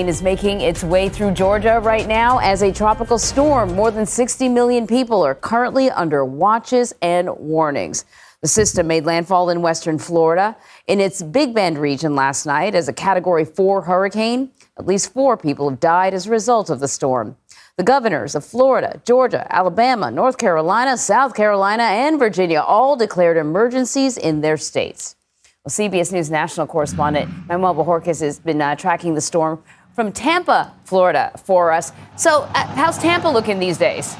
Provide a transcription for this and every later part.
Is making its way through Georgia right now as a tropical storm. More than 60 million people are currently under watches and warnings. The system made landfall in western Florida in its Big Bend region last night as a Category 4 hurricane. At least 4 people have died as a result of the storm. The governors of Florida, Georgia, Alabama, North Carolina, South Carolina, and Virginia all declared emergencies in their states. Well, CBS News national correspondent Manuel Bojorquez has been tracking the storm from Tampa, Florida, for us. So how's Tampa looking these days?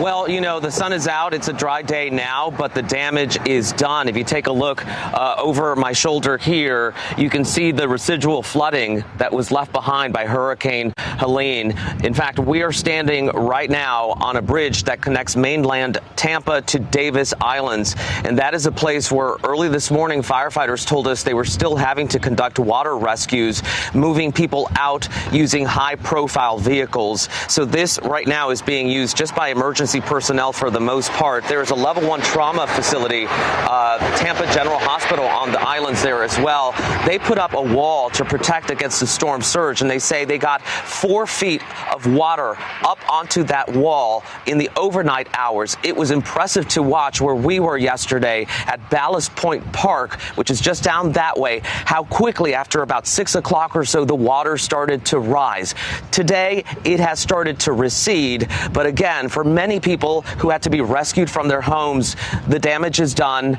Well, you know, the sun is out. It's a dry day now, but the damage is done. If you take a look over my shoulder here, you can see the residual flooding that was left behind by Hurricane Helene. In fact, we are standing right now on a bridge that connects mainland Tampa to Davis Islands. And that is a place where early this morning, firefighters told us they were still having to conduct water rescues, moving people out using high-profile vehicles. So this right now is being used just by emergency personnel for the most part. There is a level 1 trauma facility, Tampa General Hospital on the islands there as well. They put up a wall to protect against the storm surge, and they say they got 4 feet of water up onto that wall in the overnight hours. It was impressive to watch where we were yesterday at Ballast Point Park, which is just down that way, how quickly after about 6 o'clock or so the water started to rise. Today it has started to recede, but again, for many people who had to be rescued from their homes, the damage is done.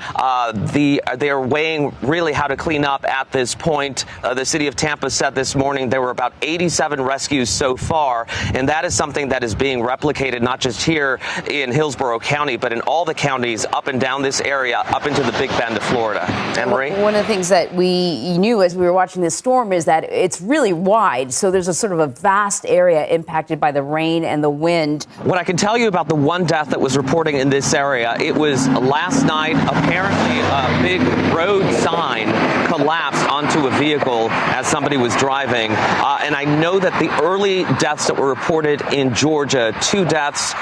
They are weighing really how to clean up at this point. The city of Tampa said this morning there were about 87 rescues so far, and that is something that is being replicated not just here in Hillsborough County, but in all the counties up and down this area, up into the Big Bend of Florida. Anne-Marie? One of the things that we knew as we were watching this storm is that it's really wide, so there's a sort of a vast area impacted by the rain and the wind. What I can tell you about the one death that was reporting in this area, it was last night. Apparently a big road sign collapsed onto a vehicle as somebody was driving. And I know that the early deaths that were reported in Georgia, 2 deaths,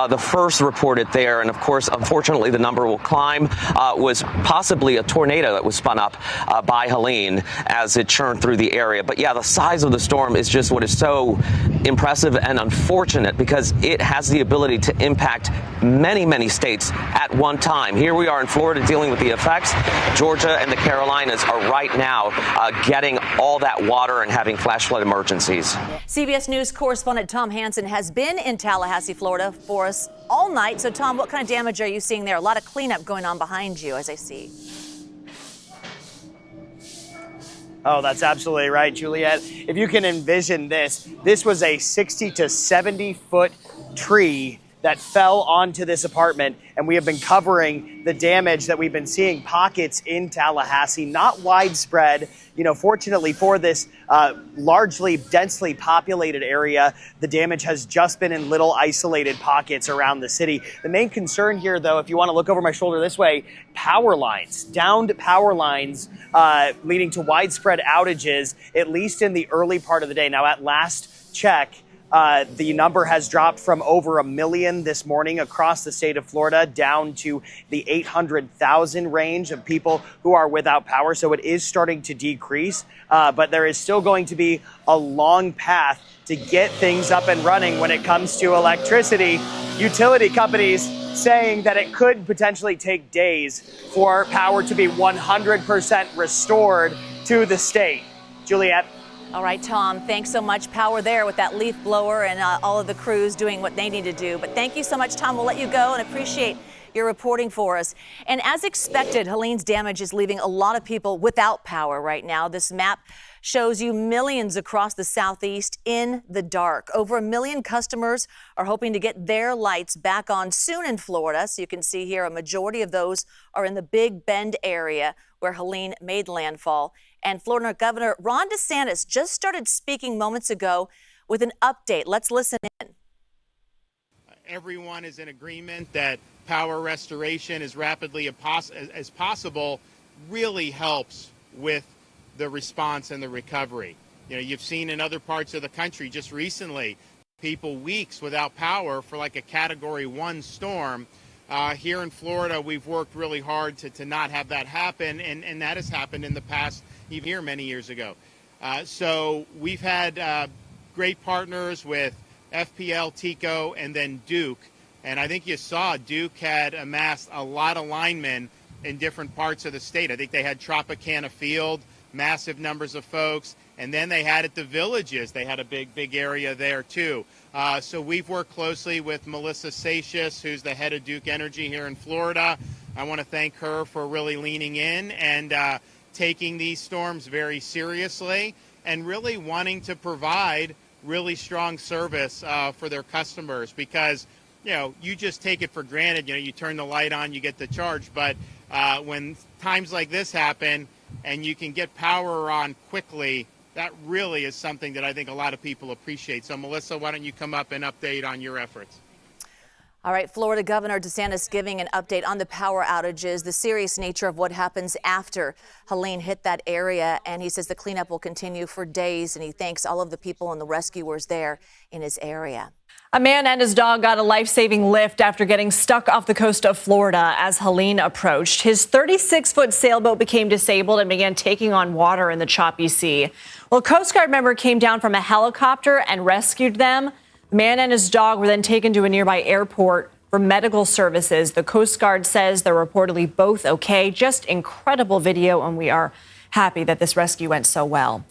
the first reported there, and of course, unfortunately, the number will climb, was possibly a tornado that was spun up by Helene as it churned through the area. But yeah, the size of the storm is just what is so impressive and unfortunate because it has the ability to impact many, many states at one time. Here we are in Florida dealing with the effects. Georgia and the Carolinas are right now getting all that water and having flash flood emergencies. CBS News correspondent Tom Hansen has been in Tallahassee, Florida for us all night. So, Tom, what kind of damage are you seeing there? A lot of cleanup going on behind you, as I see. Oh, that's absolutely right, Juliet. If you can envision this was a 60 to 70 foot tree that fell onto this apartment, and we have been covering the damage that we've been seeing, pockets in Tallahassee, not widespread. You know, fortunately for this largely densely populated area, the damage has just been in little isolated pockets around the city. The main concern here, though, if you want to look over my shoulder this way, power lines, downed power lines leading to widespread outages, at least in the early part of the day. Now, at last check, the number has dropped from over 1 million this morning across the state of Florida down to the 800,000 range of people who are without power. So it is starting to decrease, but there is still going to be a long path to get things up and running when it comes to electricity. Utility companies saying that it could potentially take days for power to be 100% restored to the state. Juliet. All right, Tom, thanks so much. Power there with that leaf blower and all of the crews doing what they need to do. But thank you so much, Tom. We'll let you go and appreciate your reporting for us. And as expected, Helene's damage is leaving a lot of people without power right now. This map shows you millions across the southeast in the dark. Over 1 million customers are hoping to get their lights back on soon in Florida. So you can see here a majority of those are in the Big Bend area where Helene made landfall. And Florida Governor Ron DeSantis just started speaking moments ago with an update. Let's listen in. Everyone is in agreement that power restoration as rapidly as possible really helps with the response and the recovery. You know, you've seen in other parts of the country just recently, people weeks without power for like a Category 1 storm. Here in Florida, we've worked really hard to not have that happen, and that has happened in the past, even here many years ago. So we've had great partners with FPL, TECO, and then Duke. And I think you saw Duke had amassed a lot of linemen in different parts of the state. I think they had Tropicana Field, massive numbers of folks. And then they had at the villages, they had a big area there too. So we've worked closely with Melissa Satius, who's the head of Duke Energy here in Florida. I want to thank her for really leaning in and taking these storms very seriously and really wanting to provide really strong service for their customers, because you just take it for granted. You turn the light on, you get the charge. But when times like this happen and you can get power on quickly, that really is something that I think a lot of people appreciate. So, Melissa, why don't you come up and update on your efforts? All right, Florida Governor DeSantis giving an update on the power outages, the serious nature of what happens after Helene hit that area. And he says the cleanup will continue for days, and he thanks all of the people and the rescuers there in his area. A man and his dog got a life-saving lift after getting stuck off the coast of Florida as Helene approached. His 36-foot sailboat became disabled and began taking on water in the choppy sea. Well, a Coast Guard member came down from a helicopter and rescued them. The man and his dog were then taken to a nearby airport for medical services. The Coast Guard says they're reportedly both okay. Just incredible video, and we are happy that this rescue went so well.